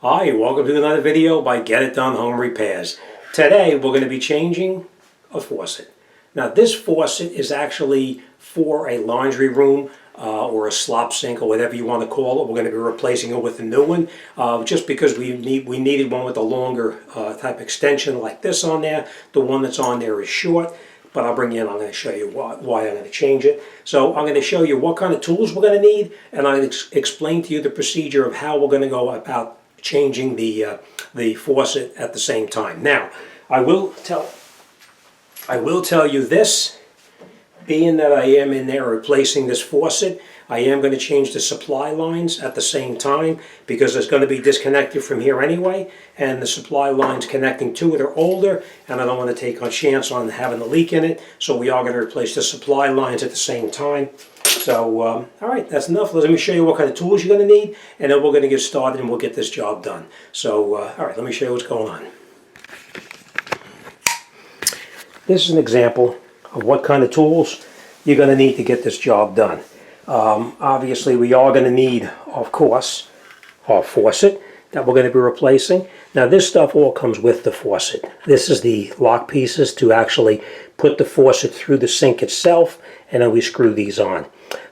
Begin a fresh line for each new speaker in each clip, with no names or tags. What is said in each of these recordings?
Hi, welcome to another video by Get It Done Home Repairs. Today we're going to be changing a faucet. Now this faucet is actually for a laundry room or a slop sink or whatever you want to call it. We're going to be replacing it with a new one just because we needed one with a longer type extension like this on there. The one that's on there is short. But I'll bring you in, I'm going to show you why I'm going to change it. So I'm going to show you what kind of tools we're going to need, and I'll explain to you the procedure of how we're going to go about changing the faucet at the same time. Now, I will tell you this, being that I am in there replacing this faucet, I am going to change the supply lines at the same time because it's going to be disconnected from here anyway, and the supply lines connecting to it are older, and I don't want to take a chance on having a leak in it, so we are going to replace the supply lines at the same time. So, all right, that's enough. Let me show you what kind of tools you're going to need, and then we're going to get started and we'll get this job done. So, all right, let me show you what's going on. This is an example of what kind of tools you're going to need to get this job done. Obviously, we are going to need, of course, our faucet that we're going to be replacing. Now, this stuff all comes with the faucet. This is the lock pieces to actually put the faucet through the sink itself, and then we screw these on.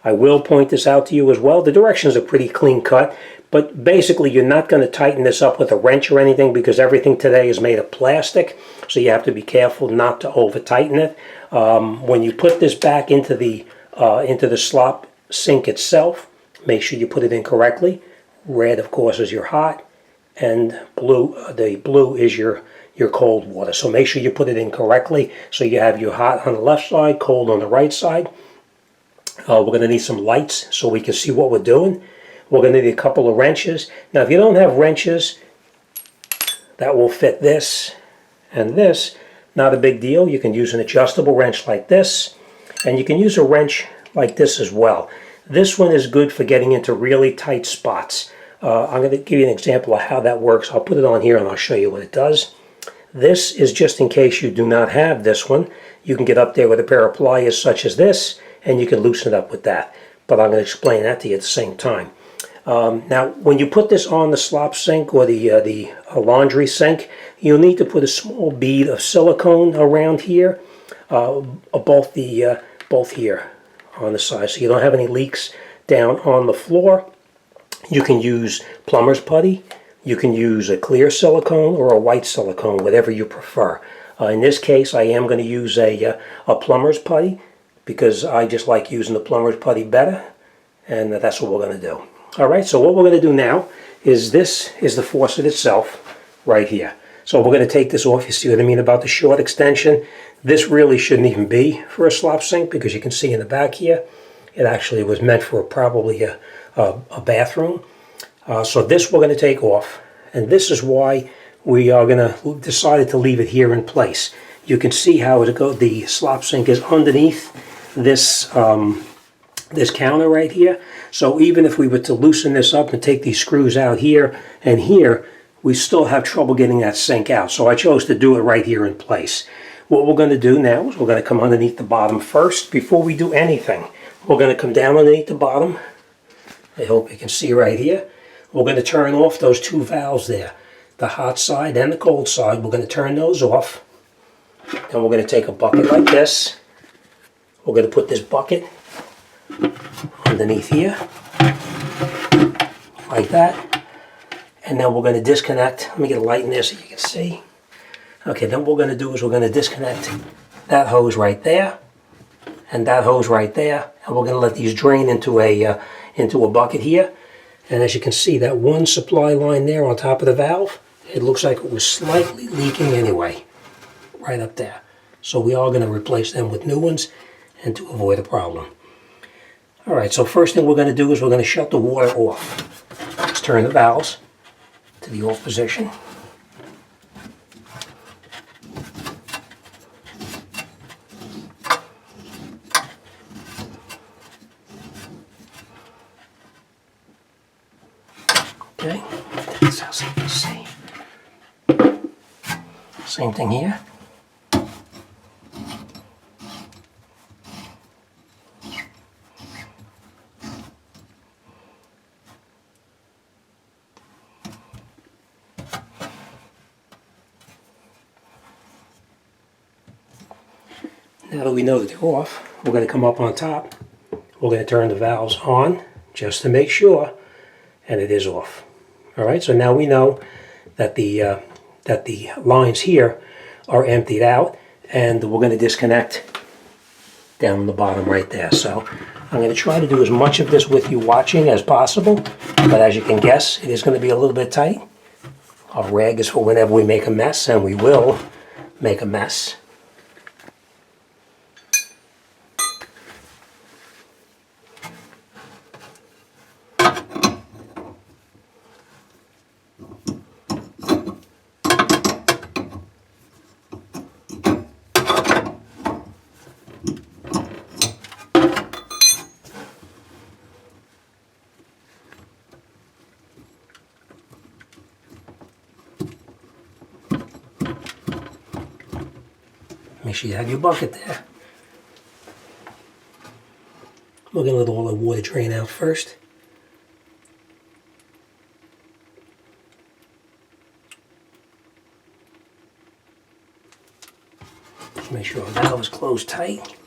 I will point this out to you as well. The directions are pretty clean cut, but basically you're not going to tighten this up with a wrench or anything because everything today is made of plastic, so you have to be careful not to over tighten it. When you put this back into the slop sink itself, make sure you put it in correctly. Red, of course, is your hot, and blue, the blue is your cold water. So make sure you put it in correctly so you have your hot on the left side, cold on the right side. We're going to need some lights so we can see what we're doing. We're going to need a couple of wrenches. Now, if you don't have wrenches that will fit this and this, not a big deal. You can use an adjustable wrench like this, and you can use a wrench like this as well. This one is good for getting into really tight spots. I'm going to give you an example of how that works. I'll put it on here and I'll show you what it does. This is just in case you do not have this one. You can get up there with a pair of pliers such as this, and you can loosen it up with that. But I'm going to explain that to you at the same time. Now, when you put this on the slop sink or the laundry sink, you'll need to put a small bead of silicone around here, both here on the side, so you don't have any leaks down on the floor. You can use plumber's putty. You can use a clear silicone or a white silicone, whatever you prefer. In this case, I am going to use a plumber's putty because I just like using the plumber's putty better, and that's what we're going to do. All right, so what we're going to do now is this is the faucet itself right here. So we're going to take this off. You see what I mean about the short extension? This really shouldn't even be for a slop sink because you can see in the back here, it actually was meant for probably a bathroom. So this we're going to take off, and this is why we are going to decide to leave it here in place. You can see how the slop sink is underneath this this counter right here. So even if we were to loosen this up and take these screws out here and here, we still have trouble getting that sink out. So I chose to do it right here in place. What we're going to do now is we're going to come underneath the bottom first. Before we do anything, we're going to come down underneath the bottom. I hope you can see right here. We're going to turn off those two valves there, the hot side and the cold side. We're going to turn those off. Then we're going to take a bucket like this. We're going to put this bucket underneath here, like that. And then we're going to disconnect. Let me get a light in there so you can see. Okay, then what we're going to do is we're going to disconnect that hose right there and that hose right there. And we're going to let these drain into a bucket here. And as you can see, that one supply line there on top of the valve, it looks like it was slightly leaking anyway, right up there. So we are going to replace them with new ones and to avoid a problem. All right, so first thing we're going to do is we're going to shut the water off. Let's turn the valves to the off position. Okay, that's how you can see. Same thing here. Now that we know that they're off, we're going to come up on top. We're going to turn the valves on just to make sure, and it is off. All right, so now we know that the lines here are emptied out, and we're going to disconnect down on the bottom right there. So I'm going to try to do as much of this with you watching as possible, but as you can guess, it is going to be a little bit tight. Our rag is for whenever we make a mess, and we will make a mess. Make sure you have your bucket there. We're going to let all the water drain out first. Just make sure our valve is closed tight.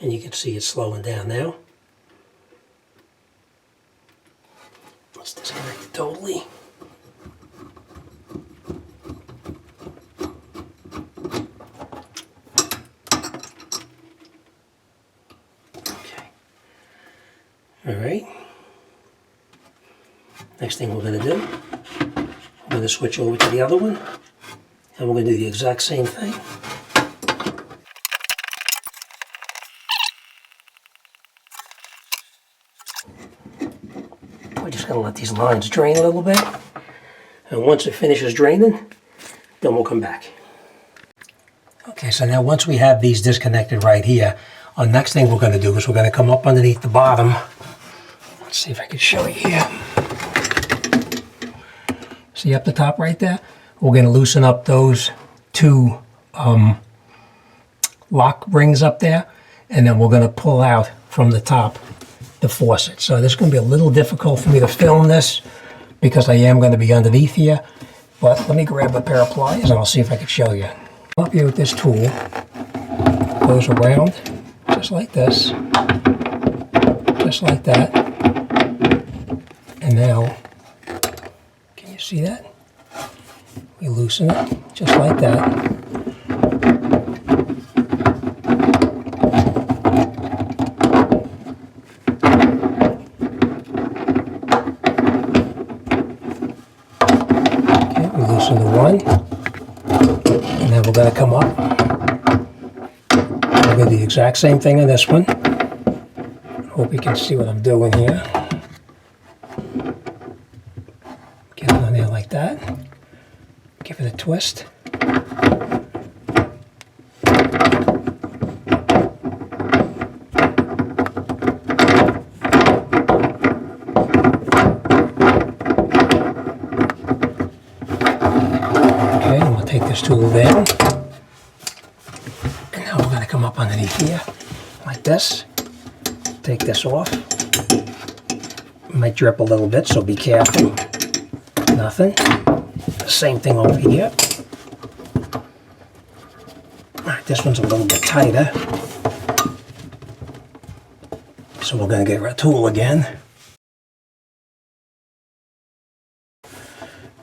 And you can see it's slowing down now. Let's disconnect it totally. Okay. All right. Next thing we're going to do, we're going to switch over to the other one, and we're going to do the exact same thing. We're just going to let these lines drain a little bit, and once it finishes draining, then we'll come back. Okay, so now once we have these disconnected right here, our next thing we're going to do is we're going to come up underneath the bottom. Let's see if I can show you here. See up the top right there? We're going to loosen up those two lock rings up there, and then we're going to pull out from the top the faucet. So this is going to be a little difficult for me to film this because I am going to be underneath here, but let me grab a pair of pliers and I'll see if I can show you. Up here with this tool, goes around just like this, just like that, and now, can you see that? We loosen it just like that. Loosen the one, and then we're going to come up. We're going to do the exact same thing on this one. Hope you can see what I'm doing here. Get it on there like that. Give it a twist. Take this tool down, and now we're going to come up underneath here like this. Take this off. It might drip a little bit, so be careful. Nothing. Same thing over here. Alright, this one's a little bit tighter, so we're going to get our tool again.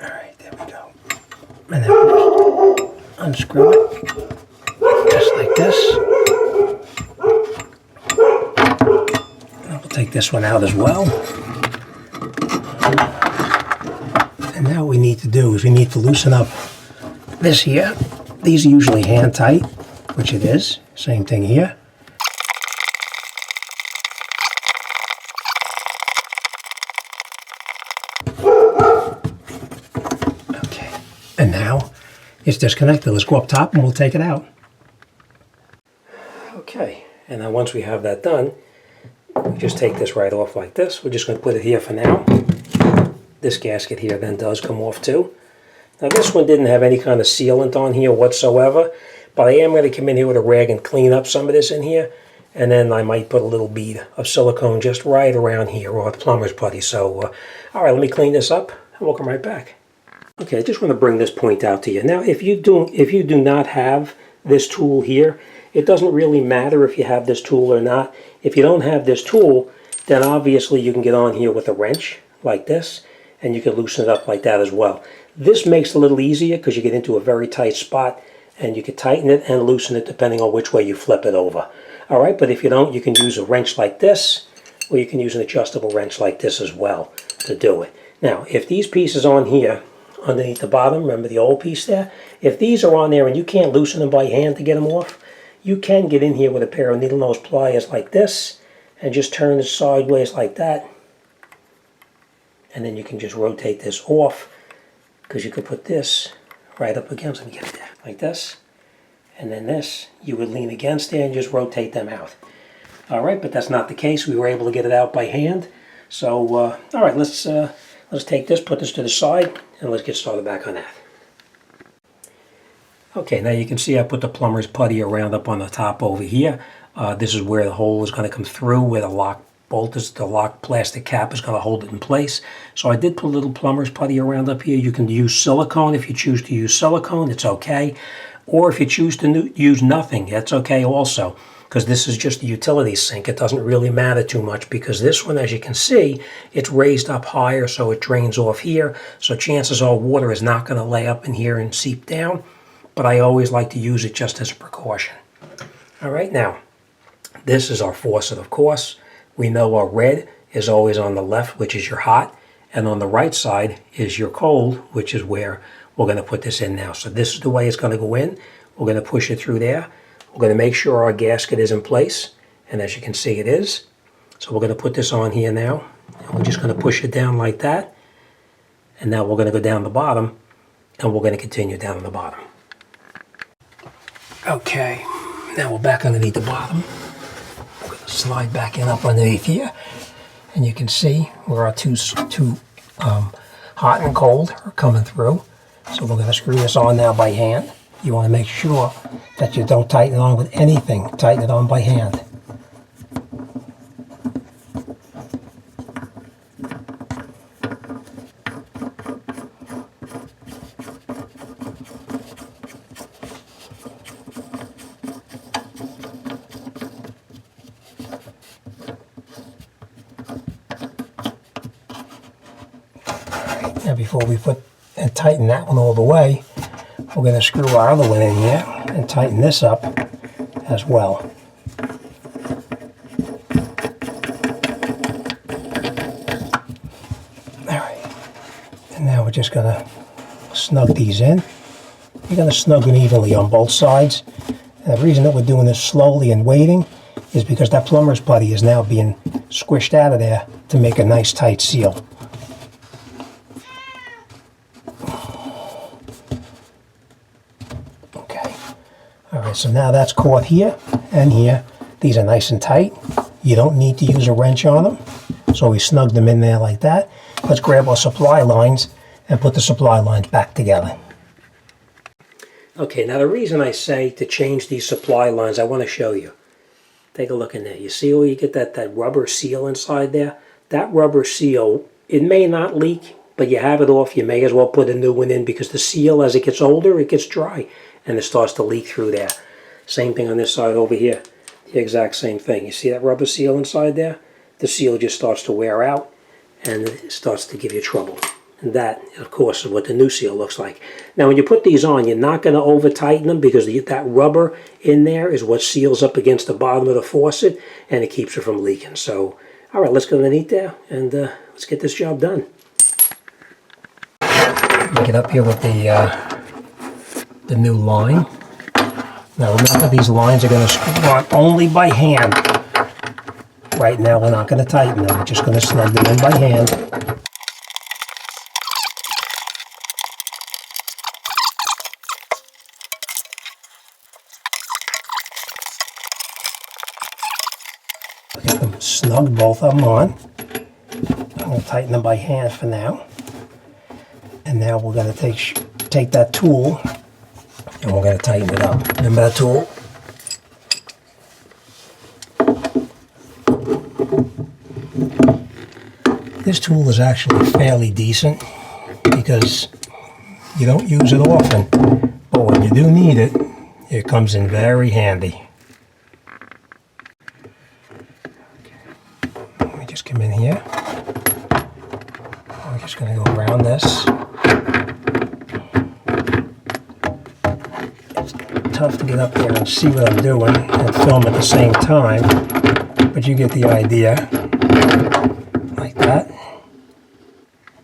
Alright, there we go. And then unscrew it, just like this. And we'll take this one out as well. And now what we need to do is we need to loosen up this here. These are usually hand tight, which it is. Same thing here. Okay, and now it's disconnected. Let's go up top and we'll take it out. Okay, and now once we have that done, we just take this right off like this. We're just going to put it here for now. This gasket here then does come off too. Now this one didn't have any kind of sealant on here whatsoever, but I am going to come in here with a rag and clean up some of this in here, and then I might put a little bead of silicone just right around here, or the plumber's putty. So, all right, let me clean this up, and we'll come right back. Okay, I just want to bring this point out to you. Now, if you do not have this tool here, it doesn't really matter if you have this tool or not. If you don't have this tool, then obviously you can get on here with a wrench like this, and you can loosen it up like that as well. This makes it a little easier because you get into a very tight spot, and you can tighten it and loosen it depending on which way you flip it over. All right, but if you don't, you can use a wrench like this, or you can use an adjustable wrench like this as well to do it. Now, if these pieces on here, underneath the bottom, remember the old piece there? If these are on there and you can't loosen them by hand to get them off, you can get in here with a pair of needle nose pliers like this, and just turn it sideways like that. And then you can just rotate this off, because you could put this right up against, let me get it there, like this. And then this, you would lean against there and just rotate them out. All right, but that's not the case. We were able to get it out by hand. So, all right, let's take this, put this to the side, and let's get started back on that. Okay, now you can see I put the plumber's putty around up on the top over here. This is where the hole is going to come through, where the lock bolt is, the lock plastic cap is going to hold it in place. So I did put a little plumber's putty around up here. You can use silicone if you choose to use silicone, it's okay. Or if you choose to use nothing, that's okay also, because this is just a utility sink. It doesn't really matter too much, because this one, as you can see, it's raised up higher, so it drains off here. So chances are water is not going to lay up in here and seep down, but I always like to use it just as a precaution. All right, now, this is our faucet, of course. We know our red is always on the left, which is your hot, and on the right side is your cold, which is where we're going to put this in now. So this is the way it's going to go in. We're going to push it through there. We're going to make sure our gasket is in place, and as you can see, it is. So we're going to put this on here now, and we're just going to push it down like that. And now we're going to go down the bottom, and we're going to continue down the bottom. Okay, now we're back underneath the bottom. We're going to slide back in up underneath here, and you can see where our two hot and cold are coming through. So we're going to screw this on now by hand. You want to make sure that you don't tighten it on with anything. Tighten it on by hand. Now before we put and tighten that one all the way, we're going to screw our other one in here and tighten this up as well. Alright, and now we're just going to snug these in. You're going to snug them evenly on both sides. And the reason that we're doing this slowly and waiting is because that plumber's putty is now being squished out of there to make a nice tight seal. Alright, so now that's caught here and here. These are nice and tight. You don't need to use a wrench on them. So we snug them in there like that. Let's grab our supply lines and put the supply lines back together. Okay, now the reason I say to change these supply lines, I want to show you. Take a look in there. You see where you get that rubber seal inside there? That rubber seal, it may not leak, but you have it off. You may as well put a new one in, because the seal, as it gets older, it gets dry and it starts to leak through there. Same thing on this side over here. The exact same thing. You see that rubber seal inside there? The seal just starts to wear out and it starts to give you trouble. And that, of course, is what the new seal looks like. Now, when you put these on, you're not going to over-tighten them, because that rubber in there is what seals up against the bottom of the faucet, and it keeps it from leaking. So, all right, let's go underneath there, and let's get this job done. Get up here with the new line. Now, remember, these lines are going to screw on only by hand. Right now, we're not going to tighten them. We're just going to snug them in by hand. Get them snug, both of them on. I'm going to tighten them by hand for now. And now we're going to take that tool and we're going to tighten it up. Remember that tool? This tool is actually fairly decent because you don't use it often, but when you do need it, it comes in very handy. Let me just come in here. We're just going to go around this. It's tough to get up there and see what I'm doing and film at the same time, but you get the idea. Like that.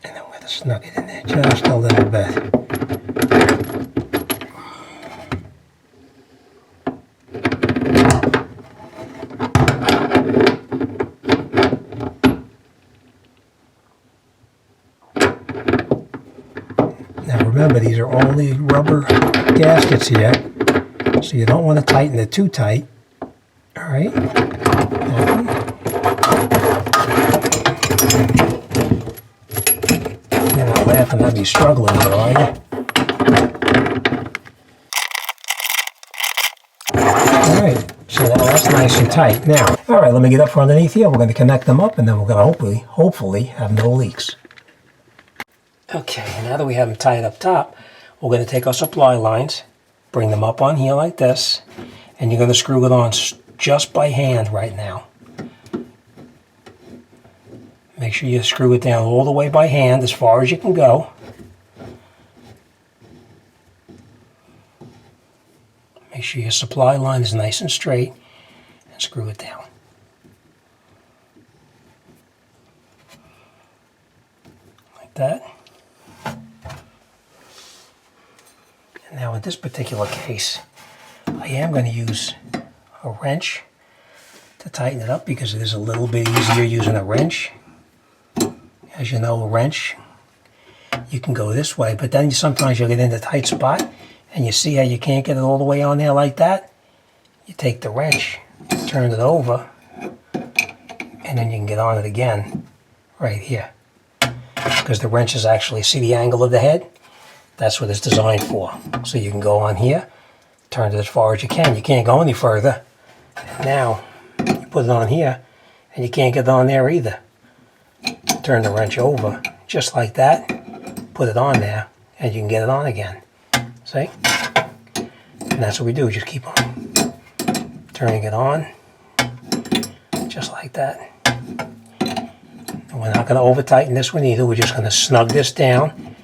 And then we're going to snug it in there just a little bit. Now remember, these are only rubber gaskets here, so you don't want to tighten it too tight. All right. You're not laughing at me struggling here, are you? All right. So now that's nice and tight. Now, all right. Let me get up from underneath here. We're going to connect them up, and then we're going to hopefully have no leaks. Okay, now that we have them tied up top, we're going to take our supply lines, bring them up on here like this, and you're going to screw it on just by hand right now. Make sure you screw it down all the way by hand as far as you can go. Make sure your supply line is nice and straight, and screw it down. Like that. Now in this particular case, I am going to use a wrench to tighten it up because it is a little bit easier using a wrench. As you know, a wrench, you can go this way, but then sometimes you'll get in a tight spot and you see how you can't get it all the way on there like that. You take the wrench, turn it over, and then you can get on it again right here. Because the wrench is actually, see the angle of the head? That's what it's designed for. So you can go on here, turn it as far as you can. You can't go any further. And now, you put it on here, and you can't get it on there either. Turn the wrench over, just like that. Put it on there, and you can get it on again. See? And that's what we do, just keep on turning it on, just like that. And we're not going to over-tighten this one either. We're just going to snug this down.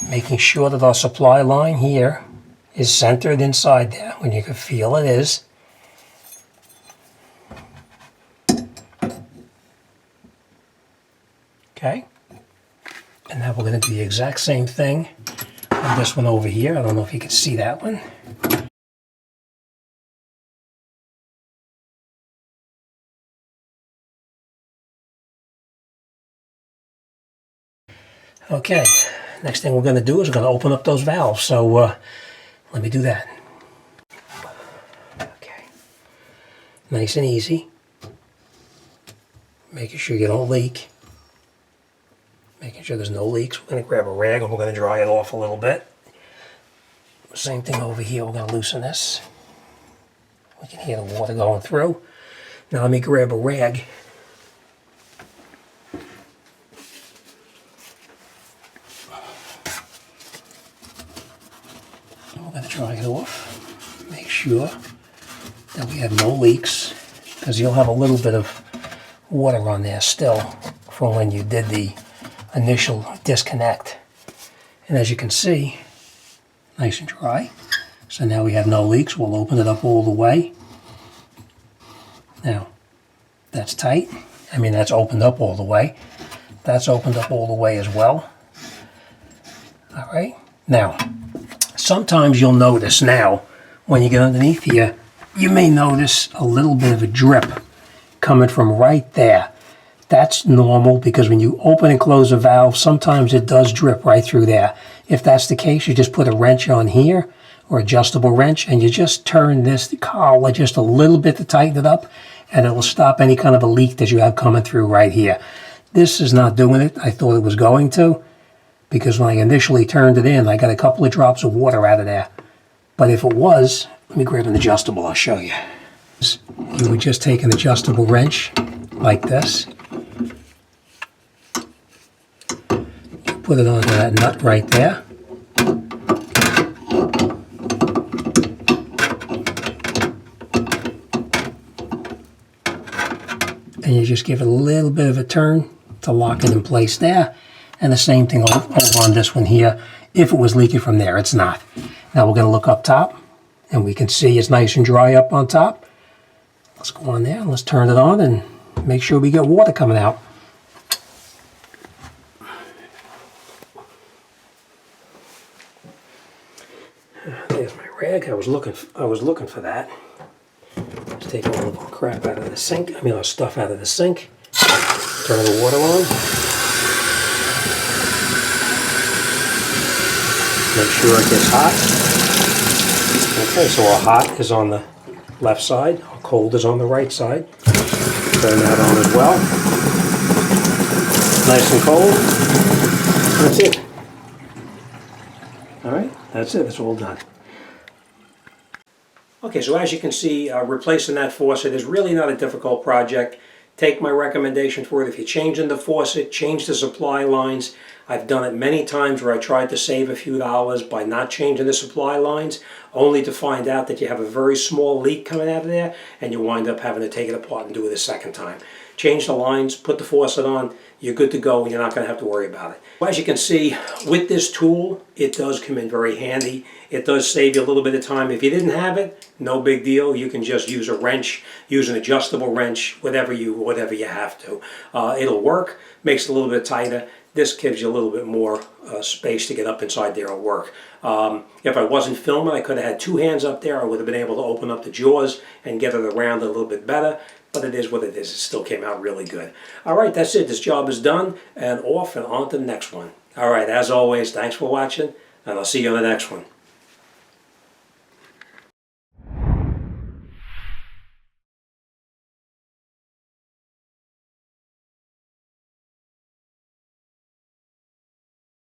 Making sure that our supply line here is centered inside there. When you can feel it is. Okay. And now we're going to do the exact same thing on this one over here. I don't know if you can see that one. Okay. Next thing we're going to do is we're going to open up those valves. So let me do that. Okay. Nice and easy. Making sure you don't leak. Making sure there's no leaks. We're going to grab a rag and we're going to dry it off a little bit. Same thing over here. We're going to loosen this. We can hear the water going through. Now let me grab a rag. We're going to dry it off. Make sure that we have no leaks, because you'll have a little bit of water on there still from when you did the initial disconnect. And as you can see, nice and dry. So now we have no leaks. We'll open it up all the way. Now, that's tight. I mean, that's opened up all the way. That's opened up all the way as well. All right. Now, sometimes you'll notice now, when you get underneath here, you may notice a little bit of a drip coming from right there. That's normal, because when you open and close a valve, sometimes it does drip right through there. If that's the case, you just put a wrench on here, or adjustable wrench, and you just turn this collar just a little bit to tighten it up, and it will stop any kind of a leak that you have coming through right here. This is not doing it. I thought it was going to, because when I initially turned it in, I got a couple of drops of water out of there. But if it was, let me grab an adjustable, I'll show you. You would just take an adjustable wrench like this, put it onto that nut right there, and you just give it a little bit of a turn to lock it in place there. And the same thing over on this one here. If it was leaking from there, it's not. Now we're going to look up top, and we can see it's nice and dry up on top. Let's go on there and let's turn it on and make sure we get water coming out. There's my rag. I was looking for that. Let's take all of our crap out of the sink. Our stuff out of the sink. Turn the water on. Make sure it gets hot. Okay, so our hot is on the left side, our cold is on the right side. Turn that on as well. Nice and cold. That's it. Alright, that's it, it's all done. Okay, so as you can see, replacing that faucet is really not a difficult project. Take my recommendation for it. If you're changing the faucet, change the supply lines. I've done it many times where I tried to save a few dollars by not changing the supply lines, only to find out that you have a very small leak coming out of there, and you wind up having to take it apart and do it a second time. Change the lines, put the faucet on, you're good to go, and you're not going to have to worry about it. As you can see, with this tool, it does come in very handy. It does save you a little bit of time. If you didn't have it, no big deal. You can just use a wrench, use an adjustable wrench, whatever you have to. It'll work, makes it a little bit tighter. This gives you a little bit more space to get up inside there and work. If I wasn't filming, I could have had two hands up there. I would have been able to open up the jaws and get it around a little bit better. But it is what it is. It still came out really good. All right, that's it. This job is done, and off and on to the next one. All right, as always, thanks for watching, and I'll see you on the next one.